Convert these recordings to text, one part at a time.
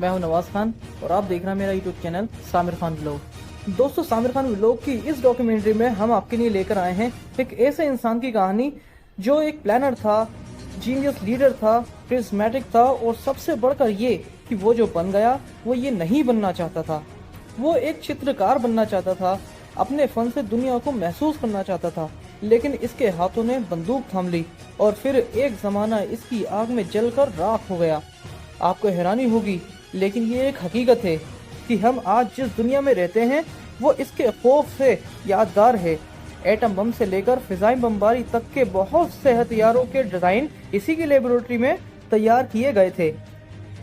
मैं हूं नवाज खान और आप देख रहे हैं मेरा यूट्यूब चैनल सामिर खान व्लॉग। दोस्तों, सामिर खान व्लॉग की इस डॉक्यूमेंट्री में हम आपके लिए लेकर आए हैं एक ऐसे इंसान की कहानी जो एक प्लानर था, जीनियस लीडर था, प्रिज्मेटिक था और सबसे बढ़कर ये कि वो जो बन गया वो ये नहीं बनना चाहता था। वो एक चित्रकार बनना चाहता था, अपने फन से दुनिया को महसूस करना चाहता था, लेकिन इसके हाथों ने बंदूक थाम ली और फिर एक जमाना इसकी आग में जलकर राख हो गया। आपको हैरानी होगी, लेकिन ये एक हकीकत है कि हम आज जिस दुनिया में रहते हैं वो इसके खौफ से यादगार है। एटम बम से लेकर फिजाई बमबारी तक के बहुत से हथियारों के डिजाइन इसी की लेबोरेटरी में तैयार किए गए थे।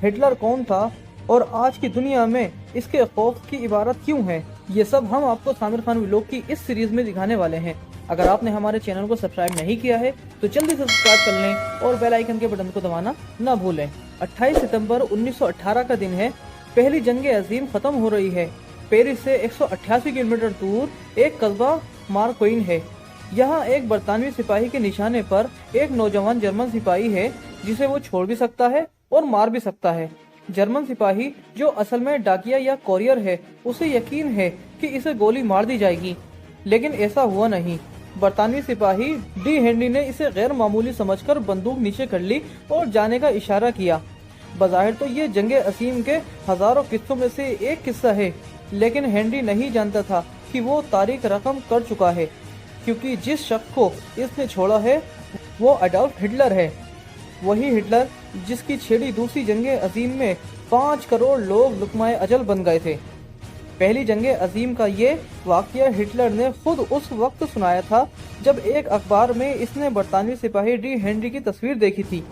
हिटलर कौन था और आज की दुनिया में इसके खौफ की इबारत क्यों है, ये सब हम आपको सामिर खान व्लॉग की इस सीरीज में दिखाने वाले हैं। अगर आपने हमारे चैनल को सब्सक्राइब नहीं किया है तो जल्दी से सब्सक्राइब कर लें और बेल आइकन के बटन को दबाना न भूलें। 28 सितंबर 1918 का दिन है। पहली जंग अजीम खत्म हो रही है। पेरिस से 188 किलोमीटर दूर एक कस्बा मार्कोइन है। यहाँ एक बरतानवी सिपाही के निशाने पर एक नौजवान जर्मन सिपाही है जिसे वो छोड़ भी सकता है और मार भी सकता है। जर्मन सिपाही जो असल में डाकिया या कोरियर है, उसे यकीन है कि इसे गोली मार दी जाएगी, लेकिन ऐसा हुआ नहीं। बरतानवी सिपाही डी हेनरी ने इसे गैर मामूली समझकर बंदूक नीचे कर ली और जाने का इशारा किया। बज़ाहिर तो ये जंग असीम के हजारों किस्सों में से एक किस्सा है, लेकिन हेनरी नहीं जानता था कि वो तारीख रकम कर चुका है, क्योंकि जिस शख्स को इसने छोड़ा है वो अडॉल्फ हिटलर है। वही हिटलर जिसकी छेड़ी दूसरी जंग अजीम में 5 करोड़ लोग लुकमाए अजल बन गए थे। पहली जंग अजीम का ये वाकया हिटलर ने खुद उस वक्त सुनाया था जब एक अखबार में इसने बरतानवी सिपाही डी हेनरी की तस्वीर देखी थी।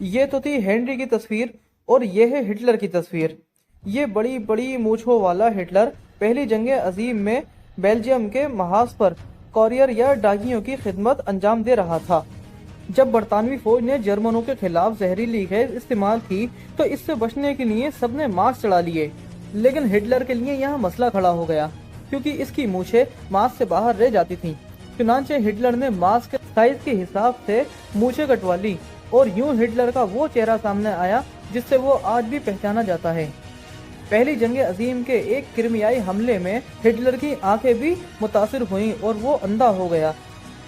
ये तो थी हेनरी की तस्वीर और ये है हिटलर की तस्वीर। ये बड़ी बड़ी मूंछों वाला हिटलर पहली जंग अजीम में बेल्जियम के महाज पर कोरियर या डाकियों की खिदमत अंजाम दे रहा था। जब बरतानवी फौज ने जर्मनों के खिलाफ जहरीली गैस इस्तेमाल की तो इससे बचने के लिए सबने मास्क चढ़ा लिए, लेकिन हिटलर के लिए यहाँ मसला खड़ा हो गया क्योंकि इसकी मूछें मास्क से बाहर रह जाती थीं। चुनांचे हिटलर ने मास्क के साइज के हिसाब से मूछें कटवा ली और यूं हिटलर का वो चेहरा सामने आया जिससे वो आज भी पहचाना जाता है। पहली जंग अजीम के एक क्रिमियाई हमले में हिटलर की आंखें भी मुतासिर हुईं और वो अंधा हो गया,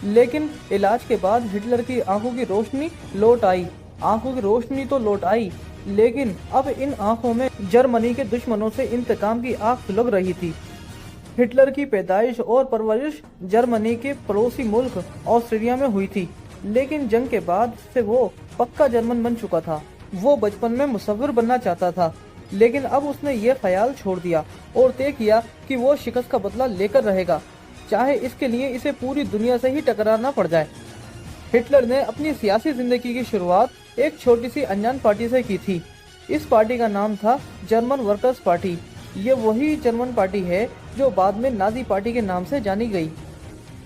लेकिन इलाज के बाद हिटलर की आंखों की रोशनी लौट आई। आंखों की रोशनी तो लौट आई, लेकिन अब इन आंखों में जर्मनी के दुश्मनों से इंतकाम की आग सुलग रही थी। हिटलर की पैदाइश और परवरिश जर्मनी के पड़ोसी मुल्क ऑस्ट्रेलिया में हुई थी, लेकिन जंग के बाद से वो पक्का जर्मन बन चुका था। वो बचपन में मुसव्विर बनना चाहता था, लेकिन अब उसने ये ख्याल छोड़ दिया और तय किया कि वो शिकस्त का बदला लेकर रहेगा, चाहे इसके लिए इसे पूरी दुनिया से ही टकराना पड़ जाए। हिटलर ने अपनी सियासी जिंदगी की शुरुआत एक छोटी सी अनजान पार्टी से की थी। इस पार्टी का नाम था जर्मन वर्कर्स पार्टी। ये वही जर्मन पार्टी है जो बाद में नाजी पार्टी के नाम से जानी गई।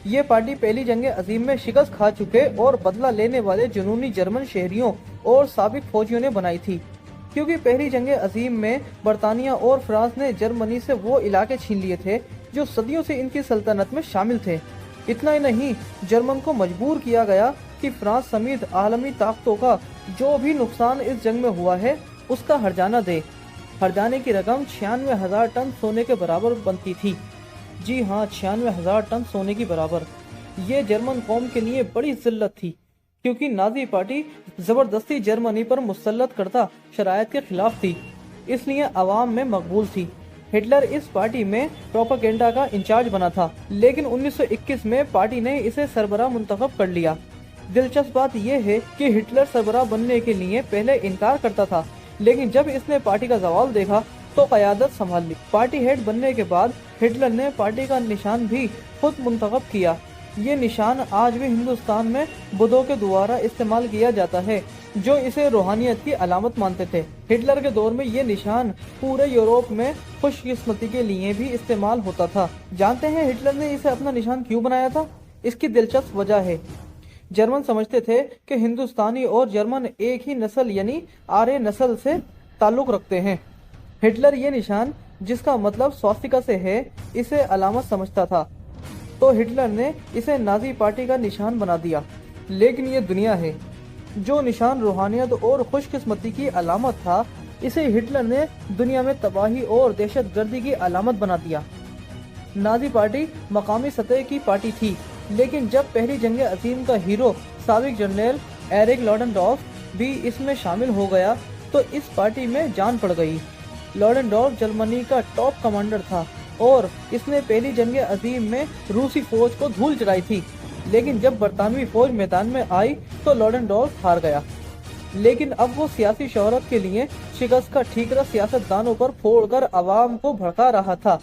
ये पार्टी पहली जंग अजीम में शिकस्त खा चुके और बदला लेने वाले जुनूनी जर्मन शहरियों और साबिक फौजियों ने बनाई थी, क्योंकि पहली जंग अजीम में बरतानिया और फ्रांस ने जर्मनी से वो इलाके छीन लिए थे जो सदियों से इनकी सल्तनत में शामिल थे। इतना ही नहीं, जर्मन को मजबूर किया गया कि फ्रांस समेत आलमी ताकतों का जो भी नुकसान इस जंग में हुआ है उसका हर्जाना दे। हर्जाने की रकम 96,000 टन सोने के बराबर बनती थी। जी हाँ, 96,000 टन सोने की बराबर। ये जर्मन कौम के लिए बड़ी जिल्लत थी, क्योंकि नाजी पार्टी जबरदस्ती जर्मनी पर मुसल्लत करता शरायत के खिलाफ थी, इसलिए आवाम में मकबूल थी। हिटलर इस पार्टी में प्रोपेगेंडा का इंचार्ज बना था, लेकिन 1921 में पार्टी ने इसे सरबराह मुंतखब कर लिया। दिलचस्प बात यह है कि हिटलर सरबराह बनने के लिए पहले इनकार करता था, लेकिन जब इसने पार्टी का जवाब देखा तो क़यादत संभाल ली। पार्टी हेड बनने के बाद हिटलर ने पार्टी का निशान भी खुद मुंतखब किया। ये निशान आज भी हिंदुस्तान में बुद्धों के द्वारा इस्तेमाल किया जाता है, जो इसे रूहानियत की अलामत मानते थे। हिटलर के दौर में ये निशान पूरे यूरोप में खुशकिस्मती के लिए भी इस्तेमाल होता था। जानते हैं हिटलर ने इसे अपना निशान क्यों बनाया था? इसकी दिलचस्प वजह है, जर्मन समझते थे कि हिंदुस्तानी और जर्मन एक ही नस्ल यानी आर्य नस्ल से ताल्लुक रखते हैं। हिटलर ये निशान, जिसका मतलब स्वास्तिका से है, इसे अलामत समझता था, तो हिटलर ने इसे नाजी पार्टी का निशान बना दिया। लेकिन ये दुनिया है। जो निशान रूहानियत और खुशकिस्मती की अलामत था, इसे हिटलर ने दुनिया में तबाही और दहशतगर्दी की अलामत बना दिया। नाजी पार्टी मकामी सतह की पार्टी थी, लेकिन जब पहली जंग अजीम का हीरो साबिक जनरल एरिक लॉडेनडॉर्फ भी इसमें शामिल हो गया तो इस पार्टी में जान पड़ गई। लॉडेनडॉर्फ जर्मनी का टॉप कमांडर था और इसने पहली जंग अजीम में रूसी फौज को धूल चढ़ाई थी, लेकिन जब बरतानवी फौज मैदान में आई तो लॉडेनडॉर्फ हार गया। लेकिन अब वो सियासी शोहरत के लिए शिकस्त का ठीकरा सियासतदानों पर फोड़कर आवाम को भड़का रहा था।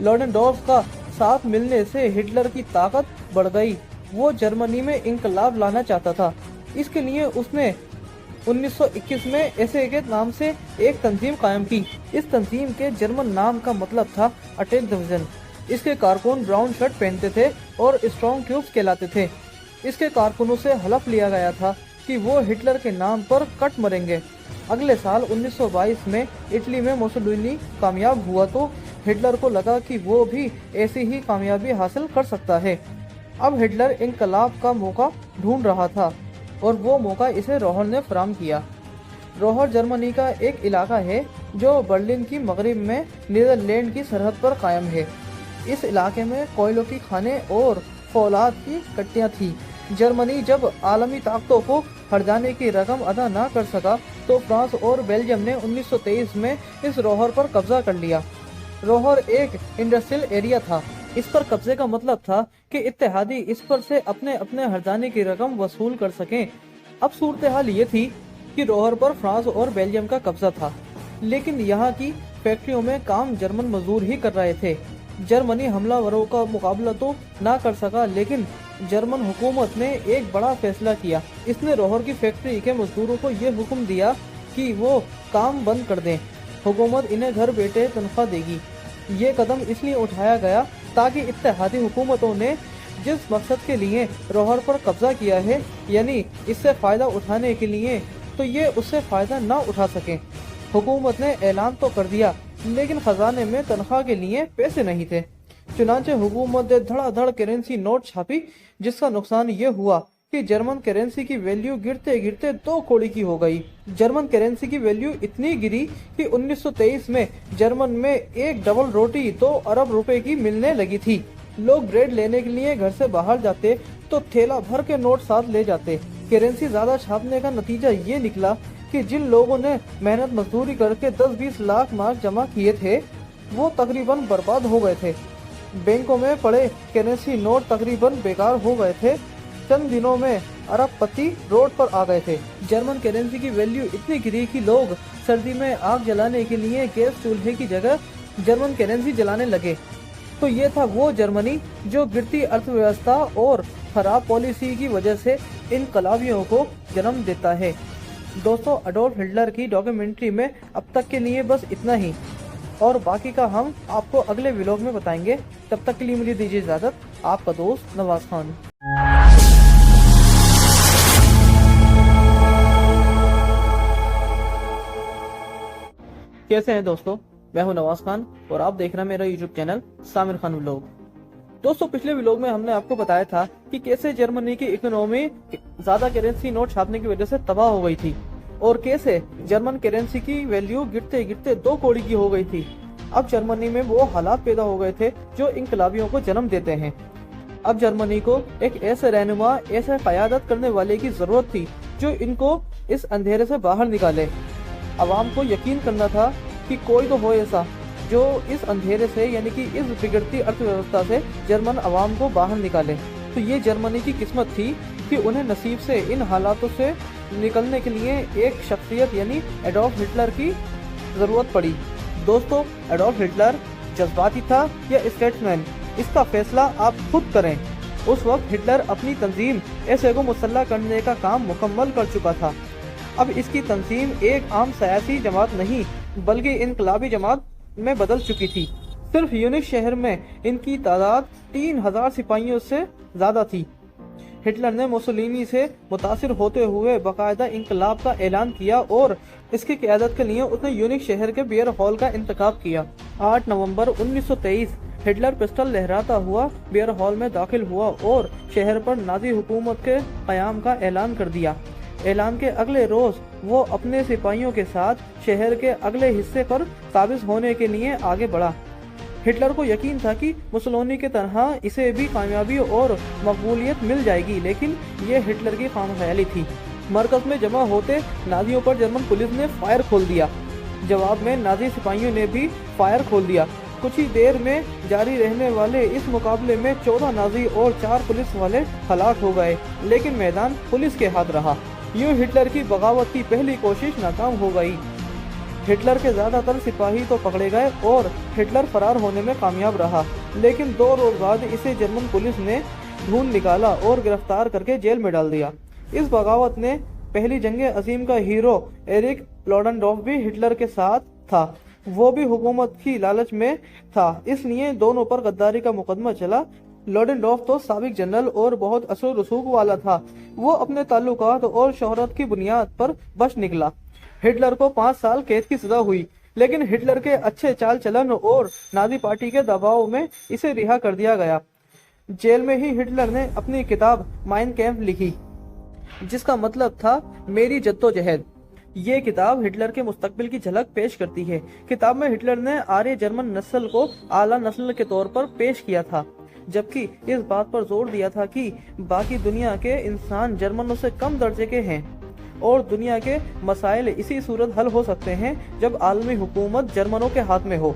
लॉडेनडॉर्फ का साथ मिलने से हिटलर की ताकत बढ़ गई। वो जर्मनी में इंकलाब लाना चाहता था। इसके लिए उसने 1921 में एसए के नाम से एक तंजीम कायम की। इस तंजीम के जर्मन नाम का मतलब था अटैक डिवीजन। इसके कारकुन ब्राउन शर्ट पहनते थे और स्ट्रॉन्ग ट्यूब्स कहलाते थे। इसके कारकुनों से हलफ लिया गया था कि वो हिटलर के नाम पर कट मरेंगे। अगले साल 1922 में इटली में मुसोलिनी कामयाब हुआ तो हिटलर को लगा कि वो भी ऐसी ही कामयाबी हासिल कर सकता है। अब हिटलर इंकलाब का मौका ढूंढ रहा था और वो मौका इसे रोहर ने फराहम किया। रोहर जर्मनी का एक इलाका है जो बर्लिन की मगरिब में नीदरलैंड की सरहद पर कायम है। इस इलाके में कोयलों की खानें और फौलाद की कट्टियाँ थी। जर्मनी जब आलमी ताकतों को हरजाने की रकम अदा न कर सका तो फ्रांस और बेल्जियम ने 1923 में इस रोहर पर कब्जा कर लिया। रोहर एक इंडस्ट्रियल एरिया था। इस पर कब्जे का मतलब था कि इत्तेहादी इस पर से अपने अपने हरजाने की रकम वसूल कर सकें। अब सूरत हाल ये थी कि रोहर पर फ्रांस और बेल्जियम का कब्जा था, लेकिन यहाँ की फैक्ट्रियों में काम जर्मन मजदूर ही कर रहे थे। जर्मनी हमलावरों का मुकाबला तो ना कर सका, लेकिन जर्मन हुकूमत ने एक बड़ा फैसला किया। इसने रोहर की फैक्ट्री के मजदूरों को ये हुक्म दिया कि वो काम बंद कर दें। हुकूमत इन्हें घर बैठे तनख्वाह देगी। ये कदम इसलिए उठाया गया ताकि इत्तेहादी हुकूमतों ने जिस मकसद के लिए रोहर पर कब्जा किया है, यानी इससे फायदा उठाने के लिए, तो ये उससे फायदा ना उठा सकें। हुकूमत ने ऐलान तो कर दिया, लेकिन खजाने में तनख्वाह के लिए पैसे नहीं थे। चुनांचे हुकूमत ने धड़ाधड़ करेंसी नोट छापी, जिसका नुकसान ये हुआ कि जर्मन करेंसी की वैल्यू गिरते गिरते 2 कौड़ी की हो गई। जर्मन करेंसी की वैल्यू इतनी गिरी कि 1923 में जर्मन में एक डबल रोटी 2 अरब रुपए की मिलने लगी थी। लोग ब्रेड लेने के लिए घर से बाहर जाते तो थैला भर के नोट साथ ले जाते। करेंसी ज्यादा छापने का नतीजा ये निकला कि जिन लोगों ने मेहनत मजदूरी करके 10-20 लाख मार्क जमा किए थे, वो तकरीबन बर्बाद हो गए थे। बैंकों में पड़े करेंसी नोट तकरीबन बेकार हो गए थे। चंद दिनों में अरबपति रोड पर आ गए थे। जर्मन करेंसी की वैल्यू इतनी गिरी कि लोग सर्दी में आग जलाने के लिए गैस चूल्हे की जगह जर्मन करेंसी जलाने लगे। तो ये था वो जर्मनी जो गिरती अर्थव्यवस्था और खराब पॉलिसी की वजह से इनकलाबियों को जन्म देता है। दोस्तों, अडोल्फ हिटलर की डॉक्यूमेंट्री में अब तक के लिए बस इतना ही, और बाकी का हम आपको अगले व्लॉग में बताएंगे। तब तक के लिए मुझे दीजिए इजाजत। आपका दोस्त नवाज खान। कैसे हैं दोस्तों, मैं हूं नवाज खान और आप देख रहे हैं मेरा यूट्यूब चैनल सामिर खान व्लॉग। दोस्तों, पिछले व्लॉग में हमने आपको बताया था कि कैसे जर्मनी की इकोनॉमी ज्यादा करेंसी नोट छापने की वजह से तबाह हो गई थी और कैसे जर्मन करेंसी की वैल्यू गिरते गिरते 2 कौड़ी की हो गई थी। अब जर्मनी में वो हालात पैदा हो गए थे जो इनकलाबियों को जन्म देते हैं। अब जर्मनी को एक ऐसे रहनुमा, ऐसे क़यादत करने वाले की जरूरत थी जो इनको इस अंधेरे से बाहर निकाले। अवाम को यकीन करना था कि कोई तो हो ऐसा जो इस अंधेरे से, यानी कि इस बिगड़ती अर्थव्यवस्था से जर्मन अवाम को बाहर निकाले। तो ये जर्मनी की किस्मत थी कि उन्हें नसीब से इन हालातों से निकलने के लिए एक शख्सियत यानी एडोल्फ हिटलर की जरूरत पड़ी। दोस्तों, एडोल्फ हिटलर जज्बाती था या स्टेट्समैन, इसका फैसला आप खुद करें। उस वक्त हिटलर अपनी तंजीम ऐसे को मुसल्ला करने का काम मुकम्मल कर चुका था। अब इसकी तंजीम एक आम सियासी जमात नहीं बल्कि इनकलाबी जमात में बदल चुकी थी। सिर्फ यूनिक शहर में इनकी तादाद 3000 सिपाहियों से ज्यादा थी। हिटलर ने मुसोलिनी से मुतासिर होते हुए बाकायदा इंकलाब का ऐलान किया और इसकी क़यादत के लिए उसने यूनिक शहर के बियर हॉल का इंतखाब किया। 8 नवंबर 1923 हिटलर पिस्टल लहराता हुआ बियर हॉल में दाखिल हुआ और शहर पर नाजी हुकूमत के क़याम का ऐलान कर दिया। ऐलान के अगले रोज वो अपने सिपाहियों के साथ शहर के अगले हिस्से पर काबिज होने के लिए आगे बढ़ा। हिटलर को यकीन था कि मुसोलिनी की तरह इसे भी कामयाबी और मकबूलियत मिल जाएगी, लेकिन ये हिटलर की खामख्याली थी। मरकज में जमा होते नाजियों पर जर्मन पुलिस ने फायर खोल दिया। जवाब में नाजी सिपाहियों ने भी फायर खोल दिया। कुछ ही देर में जारी रहने वाले इस मुकाबले में 14 नाजी और 4 पुलिस वाले हलाक हो गए, लेकिन मैदान पुलिस के हाथ रहा। यूं हिटलर की बगावत की पहली कोशिश नाकाम हो गई। हिटलर के ज्यादातर सिपाही तो पकड़े गए और हिटलर फरार होने में कामयाब रहा, लेकिन 2 रोज बाद इसे जर्मन पुलिस ने ढूंढ निकाला और गिरफ्तार करके जेल में डाल दिया। इस बगावत ने पहली जंगे अजीम का हीरो एरिक लॉडेनडॉर्फ भी हिटलर के साथ था। वो भी हुकूमत की लालच में था, इसलिए दोनों पर गद्दारी का मुकदमा चला। लॉडेनडॉर्फ तो साबिक जनरल और बहुत असर रसूख वाला था। वो अपने ताल्लुकात और शोहरत की बुनियाद पर बच निकला। हिटलर को 5 साल कैद की सजा हुई, लेकिन हिटलर के अच्छे चाल चलन और नाजी पार्टी के दबाव में इसे रिहा कर दिया गया। जेल में ही हिटलर ने अपनी किताब माइन कैम्प लिखी, जिसका मतलब था मेरी जद्दोजहद। ये किताब हिटलर के मुस्तकबिल की झलक पेश करती है। किताब में हिटलर ने आर्य जर्मन नस्ल को आला नस्ल के तौर पर पेश किया था, जबकि इस बात पर जोर दिया था कि बाकी दुनिया के इंसान जर्मनों से कम दर्जे के हैं और दुनिया के मसाइल इसी सूरत हल हो सकते हैं जब आलमी हुकूमत जर्मनों के हाथ में हो।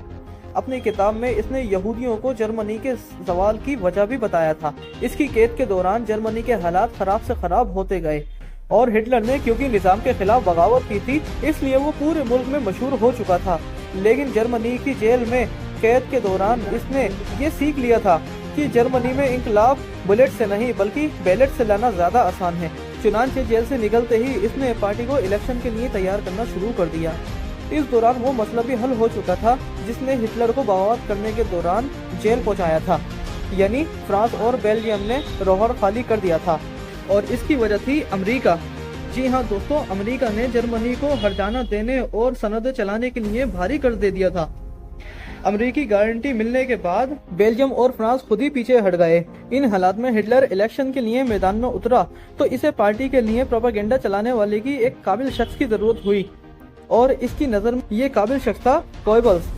अपनी किताब में इसने यहूदियों को जर्मनी के सवाल की वजह भी बताया था। इसकी कैद के दौरान जर्मनी के हालात खराब से खराब होते गए और हिटलर ने क्योंकि निजाम के खिलाफ बगावत की थी, इसलिए वो पूरे मुल्क में मशहूर हो चुका था। लेकिन जर्मनी की जेल में कैद के दौरान इसने ये सीख लिया था कि जर्मनी में इंकलाब बुलेट से नहीं बल्कि बैलेट से लाना ज्यादा आसान है। चुनांचे जेल से निकलते ही इसने पार्टी को इलेक्शन के लिए तैयार करना शुरू कर दिया। इस दौरान वो मसला भी हल हो चुका था जिसने हिटलर को बगावत करने के दौरान जेल पहुंचाया था, यानी फ्रांस और बेल्जियम ने रोहर खाली कर दिया था और इसकी वजह थी अमेरिका। जी हाँ दोस्तों, अमेरिका ने जर्मनी को हर्जाना देने और सनद चलाने के लिए भारी कर दे दिया था। अमेरिकी गारंटी मिलने के बाद बेल्जियम और फ्रांस खुद ही पीछे हट गए। इन हालात में हिटलर इलेक्शन के लिए मैदान में उतरा तो इसे पार्टी के लिए प्रोपेगेंडा चलाने वाले की एक काबिल शख्स की जरूरत हुई और इसकी नजर में ये काबिल शख्स था गोयबल्स।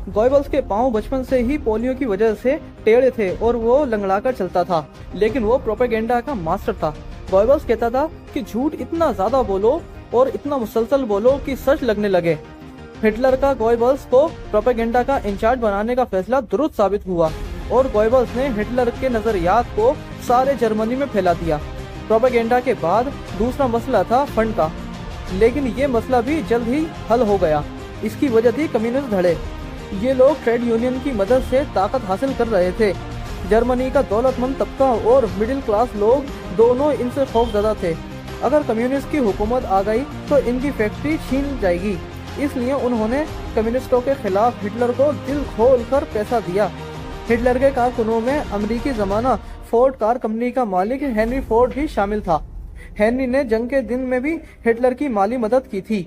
गोयबल्स के पांव बचपन से ही पोलियो की वजह से टेढ़े थे और वो लंगड़ाकर चलता था, लेकिन वो प्रोपेगेंडा का मास्टर था। गोयबल्स कहता था कि झूठ इतना ज्यादा बोलो और इतना मुसलसल बोलो कि सच लगने लगे। हिटलर का गोयबल्स को प्रोपेगेंडा का इंचार्ज बनाने का फैसला दुरुस्त साबित हुआ और गोयबल्स ने हिटलर के नजरियात को सारे जर्मनी में फैला दिया। प्रोपेगेंडा के बाद दूसरा मसला था फंड का, लेकिन ये मसला भी जल्द ही हल हो गया। इसकी वजह थी कम्युनिस्ट धड़े। ये लोग ट्रेड यूनियन की मदद से ताकत हासिल कर रहे थे। जर्मनी का दौलतमंद तबका और मिडिल क्लास लोग दोनों इनसे खौफजदा थे। अगर कम्युनिस्ट की हुकूमत आ गई तो इनकी फैक्ट्री छीन जाएगी, इसलिए उन्होंने कम्युनिस्टों के खिलाफ हिटलर को दिल खोल कर पैसा दिया। हिटलर के कारकुनों में अमेरिकी जमाना फोर्ड कार कंपनी का मालिक हेनरी फोर्ड भी शामिल था। हेनरी ने जंग के दिन में भी हिटलर की माली मदद की थी।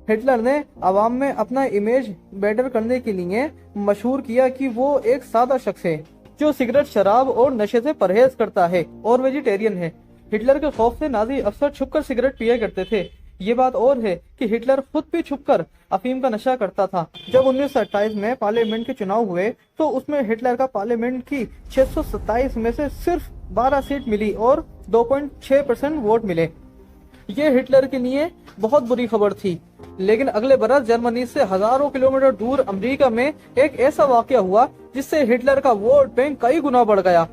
हिटलर ने आवाम में अपना इमेज बेटर करने के लिए मशहूर किया कि वो एक सादा शख्स है जो सिगरेट, शराब और नशे से परहेज करता है और वेजिटेरियन है। हिटलर के खौफ से नाजी अफसर छुपकर सिगरेट पिया करते थे। ये बात और है कि हिटलर खुद भी छुपकर अफीम का नशा करता था। जब 1928 में पार्लियामेंट के चुनाव हुए तो उसमें हिटलर का पार्लियामेंट की 627 में से सिर्फ 12 सीट मिली और 2.6% वोट मिले। ये हिटलर के लिए बहुत बुरी खबर थी। लेकिन अगले बरस जर्मनी से हजारों किलोमीटर दूर अमेरिका में एक ऐसा वाकया हुआ जिससे हिटलर का वोट बैंक कई गुना बढ़ गया।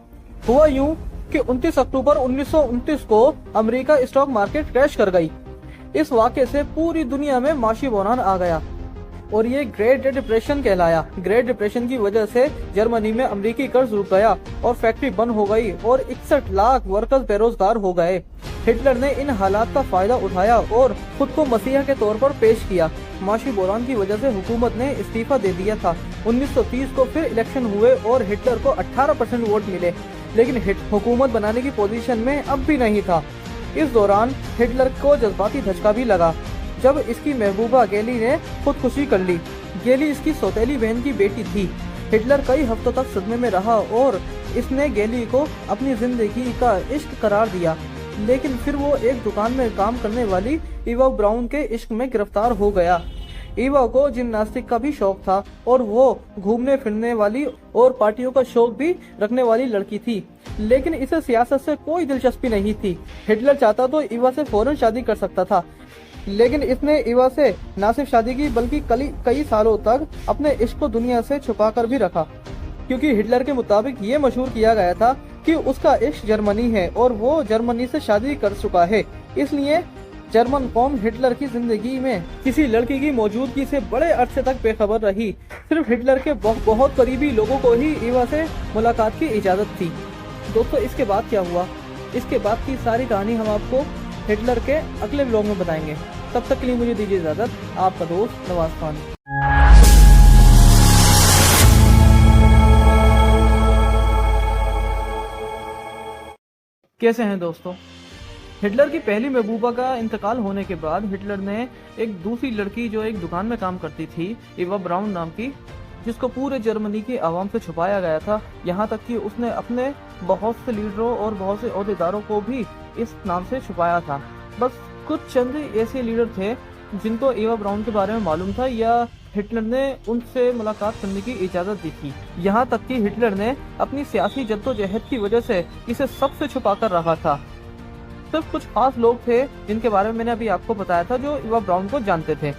हुआ यूं कि 29 अक्टूबर 1929 को अमेरिका स्टॉक मार्केट क्रैश कर गई। इस वाकये से पूरी दुनिया में माशी बहरान आ गया और ये ग्रेट डिप्रेशन कहलाया। ग्रेट डिप्रेशन की वजह से जर्मनी में अमेरिकी कर्ज रुक गया और फैक्ट्री बंद हो गई और 61 लाख वर्कर्स बेरोजगार हो गए। हिटलर ने इन हालात का फायदा उठाया और खुद को मसीहा के तौर पर पेश किया। माशी बहरान की वजह से हुकूमत ने इस्तीफा दे दिया था। 1930 को फिर इलेक्शन हुए और हिटलर को 18% वोट मिले, लेकिन हुकूमत बनाने की पोजीशन में अब भी नहीं था। इस दौरान हिटलर को जज्बाती धचका भी लगा जब इसकी महबूबा गेली ने खुदकुशी कर ली। गेली इसकी सौतेली बहन की बेटी थी। हिटलर कई हफ्तों तक सदमे में रहा और इसने गेली को अपनी जिंदगी का इश्क करार दिया। लेकिन फिर वो एक दुकान में काम करने वाली ईवा ब्राउन के इश्क में गिरफ्तार हो गया। ईवा को जिम्नास्टिक का भी शौक था और वो घूमने फिरने वाली और पार्टियों का शौक भी रखने वाली लड़की थी, लेकिन इसे सियासत से कोई दिलचस्पी नहीं थी। हिटलर चाहता तो ईवा से फौरन शादी कर सकता था, लेकिन इसने ईवा से न सिर्फ शादी की बल्कि कई सालों तक अपने इश्क को दुनिया से छुपा कर भी रखा, क्योंकि हिटलर के मुताबिक ये मशहूर किया गया था कि उसका इश्क जर्मनी है और वो जर्मनी से शादी कर चुका है। इसलिए जर्मन कौम हिटलर की जिंदगी में किसी लड़की की मौजूदगी से बड़े अरसे तक बेखबर रही। सिर्फ हिटलर के बहुत करीबी लोगों को ही ईवा से मुलाकात की इजाजत थी। दोस्तों, इसके बाद क्या हुआ, इसके बाद की सारी कहानी हम आपको हिटलर के अगले व्लॉग में बताएंगे। तब तक के लिए मुझे दीजिए इजाजत। आपका दोस्त नवाज खान। कैसे हैं दोस्तों? हिटलर की पहली महबूबा का इंतकाल होने के बाद हिटलर ने एक दूसरी लड़की जो एक दुकान में काम करती थी, ईवा ब्राउन नाम की, जिसको पूरे जर्मनी की आवाम से छुपाया गया था। यहाँ तक कि उसने अपने बहुत से लीडरों और बहुत से ओहदेदारों को भी इस नाम से छुपाया था। बस कुछ चंद ऐसे लीडर थे जिनको ईवा ब्राउन के बारे में मालूम था या हिटलर ने उनसे मुलाकात करने की इजाजत दी थी। यहाँ तक कि हिटलर ने अपनी सियासी जद्दोजहद की वजह से इसे सबसे छुपा कर रखा था। सिर्फ कुछ खास लोग थे जिनके बारे में मैंने अभी आपको बताया था, जो ईवा ब्राउन को जानते थे,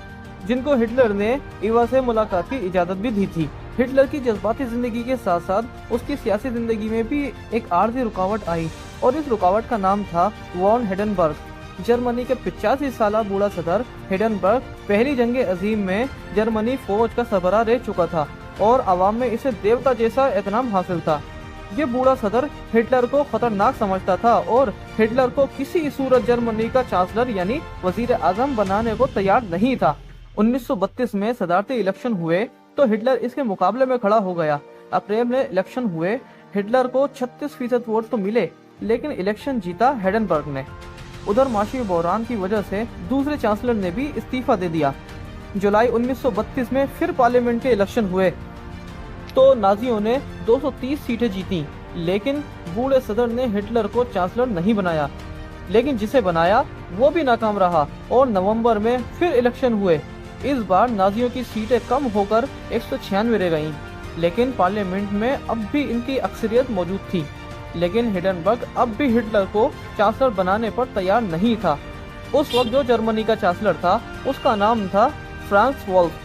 जिनको हिटलर ने ईवा से मुलाकात की इजाजत भी दी थी। हिटलर की जज्बाती जिंदगी के साथ साथ उसकी सियासी जिंदगी में भी एक आर्जी रुकावट आई और इस रुकावट का नाम था वॉन हिंडनबर्ग। जर्मनी के 85 साल बूढ़ा सदर हिंडनबर्ग पहली जंग अजीम में जर्मनी फौज का सरबराह रह चुका था और आवाम में इसे देवता जैसा एहतराम हासिल था। ये बूढ़ा सदर हिटलर को खतरनाक समझता था और हिटलर को किसी सूरत जर्मनी का चांसलर यानी वजीर आजम बनाने को तैयार नहीं था। 1932 में सदारती इलेक्शन हुए तो हिटलर इसके मुकाबले में खड़ा हो गया। अप्रैल में इलेक्शन हुए, हिटलर को 36% वोट तो मिले, लेकिन इलेक्शन जीता हिंडनबर्ग ने। उधर माशी बहरान की वजह से दूसरे चांसलर ने भी इस्तीफा दे दिया। जुलाई 1932 में फिर पार्लियामेंट के इलेक्शन हुए तो नाजियों ने 230 सीटें जीती, लेकिन बूढ़े सदर ने हिटलर को चांसलर नहीं बनाया, लेकिन जिसे बनाया वो भी नाकाम रहा और नवंबर में फिर इलेक्शन हुए। इस बार नाजियों की सीटें कम होकर 196 रह गईं, लेकिन पार्लियामेंट में अब भी इनकी अक्सरियत मौजूद थी। लेकिन हिंडनबर्ग अब भी हिटलर को चांसलर बनाने पर तैयार नहीं था। उस वक्त जो जर्मनी का चांसलर था उसका नाम था फ्रांस वॉल्फ।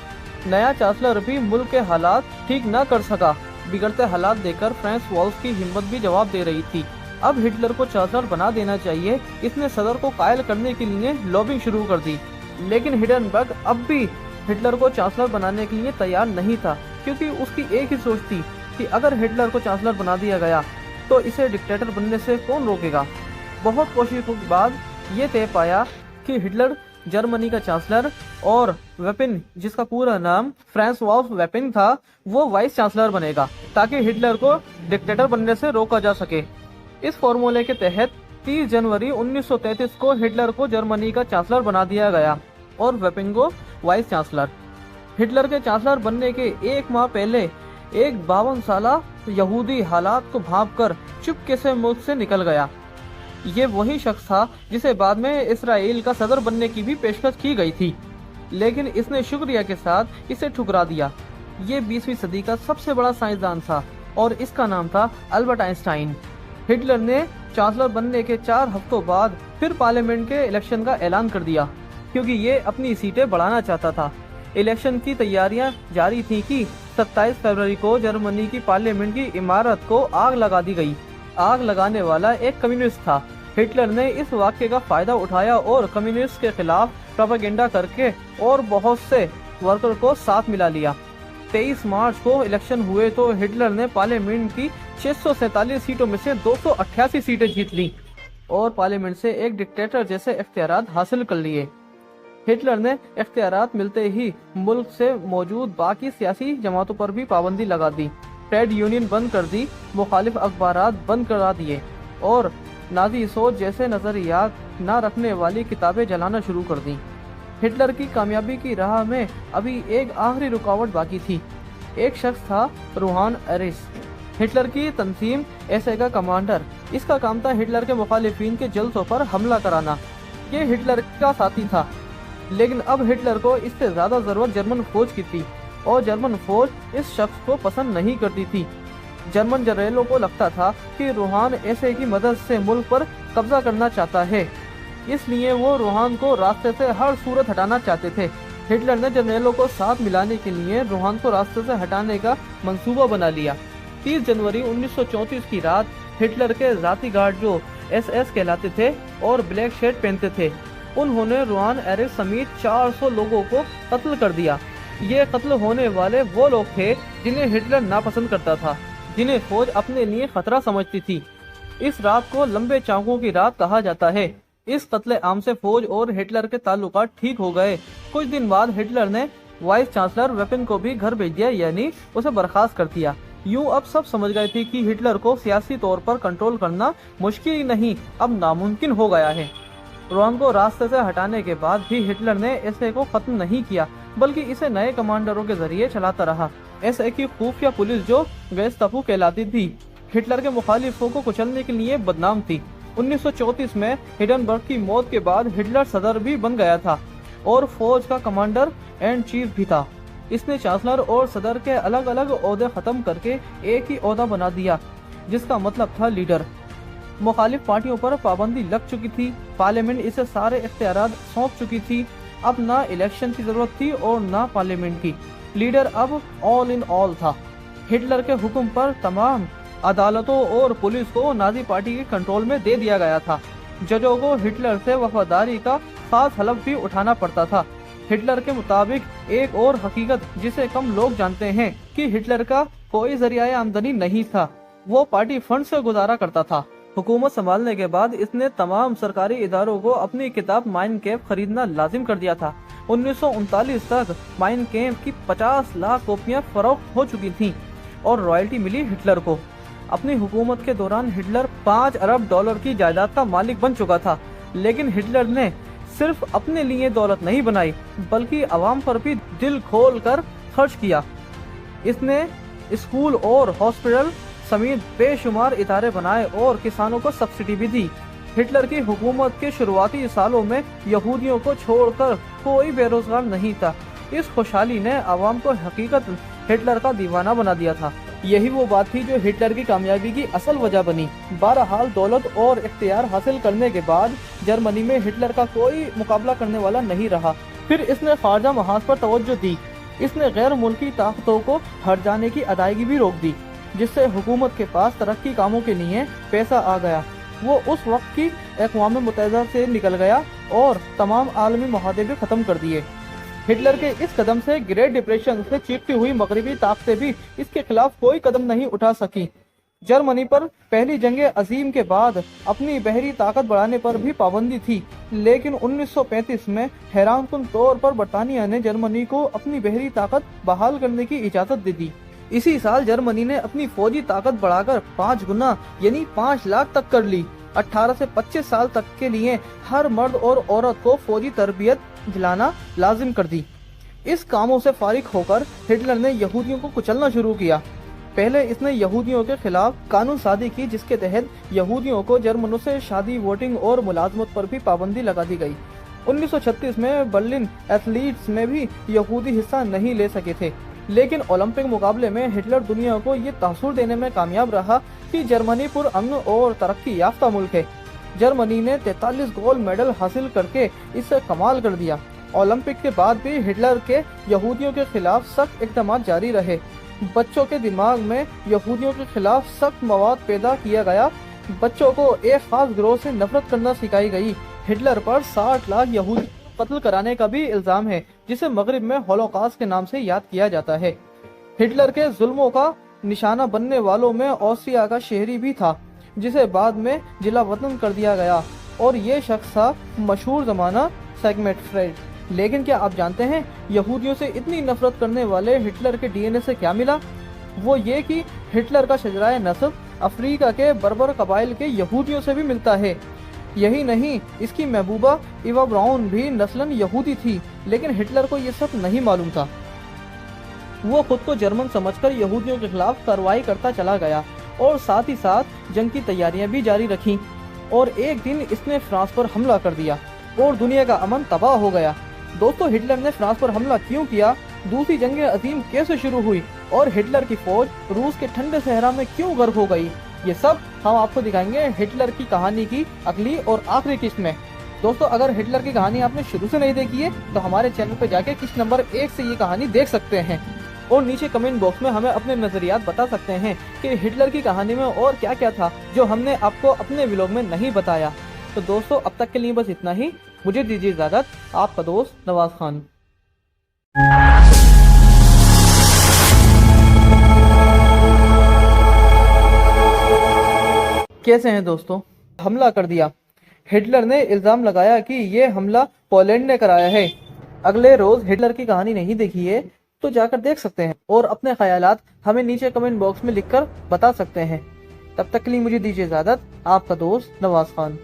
नया चांसलर भी मुल्क के हालात ठीक न कर सका। बिगड़ते हालात देखकर फ्रांस वॉल्फ की हिम्मत भी जवाब दे रही थी। अब हिटलर को चांसलर बना देना चाहिए। इसने सदर को कायल करने के लिए लॉबिंग शुरू कर दी, लेकिन हिंडनबर्ग अब भी हिटलर को चांसलर बनाने के लिए तैयार नहीं था, क्योंकि उसकी एक ही सोच थी कि अगर हिटलर को चांसलर बना दिया गया तो इसे डिक्टेटर बनने से कौन रोकेगा। बहुत कोशिशों के बाद ये तय पाया कि हिटलर जर्मनी का चांसलर और वेपिन, जिसका पूरा नाम फ्रांस वॉल्फ वेपिन था, वो वाइस चांसलर बनेगा ताकि हिटलर को डिक्टेटर बनने से रोका जा सके। इस फॉर्मूले के तहत 30 जनवरी 1933 को हिटलर को जर्मनी का चांसलर बना दिया गया और वेपिन को वाइस चांसलर। हिटलर के चांसलर बनने के एक माह पहले एक 52 साला यहूदी हालात को भांपकर चुपके से मुल्क से निकल गया। ये वही शख्स था जिसे बाद में इसराइल का सदर बनने की भी पेशकश की गई थी, लेकिन इसने शुक्रिया के साथ इसे ठुकरा दिया। ये 20वीं सदी का सबसे बड़ा साइंसदान था और इसका नाम था अल्बर्ट आइंस्टाइन। हिटलर ने चांसलर बनने के 4 हफ्तों बाद फिर पार्लियामेंट के इलेक्शन का ऐलान कर दिया, क्योंकि ये अपनी सीटें बढ़ाना चाहता था। इलेक्शन की तैयारियां जारी थी कि 27 फरवरी को जर्मनी की पार्लियामेंट की इमारत को आग लगा दी गई। आग लगाने वाला एक कम्युनिस्ट था। हिटलर ने इस वाक़ये का फायदा उठाया और कम्युनिस्ट के खिलाफ प्रोपेगेंडा करके और बहुत से वर्कर को साथ मिला लिया। 23 मार्च को इलेक्शन हुए तो हिटलर ने पार्लियामेंट की 647 सीटों में से 288 सीटें जीत ली और पार्लियामेंट से एक डिक्टेटर जैसे इख्तियारात हासिल कर लिए। हिटलर ने इख्तियारात मिलते ही मुल्क से मौजूद बाकी सियासी जमातों पर भी पाबंदी लगा दी। ट्रेड यूनियन बंद कर दी, मुखालिफ अखबारात बंद करा दिए और नाजी सोच जैसे नजरियात न रखने वाली किताबें जलाना शुरू कर दी। हिटलर की कामयाबी की राह में अभी एक आखिरी रुकावट बाकी थी। एक शख्स था रूहान एरिस, हिटलर की तंजीम एसए का कमांडर। इसका काम था हिटलर के मुखालिफिन के जलसों पर हमला कराना। ये हिटलर का साथी था, लेकिन अब हिटलर को इससे ज्यादा जरूरत जर्मन फौज की थी और जर्मन फौज इस शख्स को पसंद नहीं करती थी। जर्मन जनरलों को लगता था कि रूहान ऐसे की मदद से मुल्क पर कब्जा करना चाहता है, इसलिए वो रूहान को रास्ते से हर सूरत हटाना चाहते थे। हिटलर ने जनरलों को साथ मिलाने के लिए रूहान को रास्ते से हटाने का मंसूबा बना लिया। 30 जनवरी 1934 की रात हिटलर के जाती गार्ड जो SS कहलाते थे और ब्लैक शर्ट पहनते थे, उन्होंने रूहान एरिक समेत 400 लोगों को कत्ल कर दिया। ये कत्ल होने वाले वो लोग थे जिन्हें हिटलर नापसंद करता था, जिन्हें फौज अपने लिए खतरा समझती थी। इस रात को लंबे चाकों की रात कहा जाता है। इस कत्ले आम से फौज और हिटलर के ताल्लुकात ठीक हो गए। कुछ दिन बाद हिटलर ने वाइस चांसलर वेपन को भी घर भेज दिया, यानी उसे बर्खास्त कर दिया। यूं अब सब समझ गए थे कि हिटलर को सियासी तौर पर कंट्रोल करना मुश्किल ही नहीं, अब नामुमकिन हो गया है। रूहान को रास्ते से हटाने के बाद भी हिटलर ने एसए को खत्म नहीं किया, बल्कि इसे नए कमांडरों के जरिए चलाता रहा। एसए की खुफिया पुलिस जो गेस्टापो कहलाती थी, हिटलर के मुखालिफों को कुचलने के लिए बदनाम थी। 1934 में हिंडनबर्ग की मौत के बाद हिटलर सदर भी बन गया था और फौज का कमांडर एंड चीफ भी था। इसने चांसलर और सदर के अलग अलग ओहदे खत्म करके एक ही ओहदा बना दिया, जिसका मतलब था लीडर। मुखालिफ पार्टियों पर पाबंदी लग चुकी थी, पार्लियामेंट इसे सारे इख्तियारात सौंप चुकी थी। अब ना इलेक्शन की जरूरत थी और ना पार्लियामेंट की। लीडर अब ऑल इन ऑल था। हिटलर के हुक्म पर तमाम अदालतों और पुलिस को नाजी पार्टी के कंट्रोल में दे दिया गया था। जजों को हिटलर से वफादारी का खास हलफ भी उठाना पड़ता था। हिटलर के मुताबिक एक और हकीकत जिसे कम लोग जानते हैं कि हिटलर का कोई जरिया आमदनी नहीं था, वो पार्टी फंड से गुजारा करता था। हुकूमत संभालने के बाद इसने तमाम सरकारी इदारों को अपनी किताब माइन कैम्प खरीदना लाजिम कर दिया था। 1939 तक माइन कैम्प की 50 लाख कॉपियां फरोख्त हो चुकी थीं और रॉयल्टी मिली हिटलर को। अपनी हुकूमत के दौरान हिटलर 5 अरब डॉलर की जायदाद का मालिक बन चुका था, लेकिन हिटलर ने सिर्फ अपने लिए दौलत नहीं बनाई, बल्कि आवाम पर भी दिल खोल कर खर्च किया। इसने स्कूल और हॉस्पिटल समेत बेशुमार इदारे बनाए और किसानों को सब्सिडी भी दी। हिटलर की हुकूमत के शुरुआती सालों में यहूदियों को छोड़कर कोई बेरोजगार नहीं था। इस खुशहाली ने आवाम को हकीकत हिटलर का दीवाना बना दिया था। यही वो बात थी जो हिटलर की कामयाबी की असल वजह बनी। बहरहाल दौलत और इख्तियार हासिल करने के बाद जर्मनी में हिटलर का कोई मुकाबला करने वाला नहीं रहा। फिर इसने खारजा महाज पर तवज्जो दी। इसने गैर मुल्की ताकतों को हट जाने की अदायगी भी रोक दी, जिससे हुकूमत के पास तरक्की कामों के लिए पैसा आ गया। वो उस वक्त की अक़वाम मुत्तहिदा से निकल गया और तमाम आलमी मुआहदे भी खत्म कर दिए। हिटलर के इस कदम से ग्रेट डिप्रेशन से चीखती हुई मगरबी ताकतें भी इसके खिलाफ कोई कदम नहीं उठा सकी। जर्मनी पर पहली जंग अजीम के बाद अपनी बहरी ताकत बढ़ाने पर भी पाबंदी थी, लेकिन 1935 में हैरानकुन तौर पर बरतानिया ने जर्मनी को अपनी बहरी ताकत बहाल करने की इजाजत दे दी। इसी साल जर्मनी ने अपनी फौजी ताकत बढ़ाकर 5 गुना यानी 5 लाख तक कर ली। 18 से 25 साल तक के लिए हर मर्द और औरत को फौजी तरबियत दिलाना लाजिम कर दी। इस कामों से फारिग होकर हिटलर ने यहूदियों को कुचलना शुरू किया। पहले इसने यहूदियों के खिलाफ कानून सादी की, जिसके तहत यहूदियों को जर्मनों से शादी, वोटिंग और मुलाजमत पर भी पाबंदी लगा दी गई। 1936 में बर्लिन एथलीट्स में भी यहूदी हिस्सा नहीं ले सके थे, लेकिन ओलंपिक मुकाबले में हिटलर दुनिया को ये तासुर देने में कामयाब रहा कि जर्मनी पुरअमन और तरक्की याफ्ता मुल्क है। जर्मनी ने 43 गोल्ड मेडल हासिल करके इससे कमाल कर दिया। ओलंपिक के बाद भी हिटलर के यहूदियों के खिलाफ सख्त इक़दाम जारी रहे। बच्चों के दिमाग में यहूदियों के खिलाफ सख्त मवाद पैदा किया गया। बच्चों को एक खास गिरोह से नफरत करना सिखाई गई। हिटलर पर 60 लाख यहूदी कत्ल कराने का भी इल्जाम है, जिसे मगरिब में होलोकॉस्ट के नाम से याद किया जाता है। हिटलर के जुल्मों का निशाना बनने वालों में ऑस्ट्रिया का शहरी भी था, जिसे बाद में जिला वतन कर दिया गया, और ये शख्स था मशहूर जमाना सेगमेंट फ्रेड। लेकिन क्या आप जानते हैं यहूदियों से इतनी नफरत करने वाले हिटलर के डीएनए से क्या मिला? वो ये कि हिटलर का शजराए नस्ल अफ्रीका के बर्बर कबाइल के यहूदियों से भी मिलता है। यही नहीं, इसकी महबूबा इवा ब्राउन भी नस्लन यहूदी थी, लेकिन हिटलर को ये सब नहीं मालूम था। वो खुद को जर्मन समझकर यहूदियों के खिलाफ कार्रवाई करता चला गया और साथ ही साथ जंग की तैयारियां भी जारी रखी और एक दिन इसने फ्रांस पर हमला कर दिया और दुनिया का अमन तबाह हो गया। दोस्तों, हिटलर ने फ्रांस पर हमला क्यों किया, दूसरी जंग अजीम कैसे शुरू हुई और हिटलर की फौज रूस के ठंडे सहरा में क्यों गर्क हो गई, ये सब हम आपको दिखाएंगे हिटलर की कहानी की अगली और आखिरी किस्त में। दोस्तों, अगर हिटलर की कहानी आपने शुरू से नहीं देखी है तो हमारे चैनल पर जाके किस्त नंबर 1 से ये कहानी देख सकते हैं और नीचे कमेंट बॉक्स में हमें अपने नजरियात बता सकते हैं कि हिटलर की कहानी में और क्या क्या था जो हमने आपको अपने व्लॉग में नहीं बताया। तो दोस्तों, अब तक के लिए बस इतना ही। मुझे दीजिए इजाजत। आपका दोस्त नवाज खान। कैसे हैं दोस्तों? हमला कर दिया। हिटलर ने इल्जाम लगाया कि ये हमला पोलैंड ने कराया है। अगले रोज हिटलर की कहानी नहीं देखी है तो जाकर देख सकते हैं और अपने ख्यालात हमें नीचे कमेंट बॉक्स में लिखकर बता सकते हैं। तब तक के लिए मुझे दीजिए इजाजत। आपका दोस्त नवाज खान।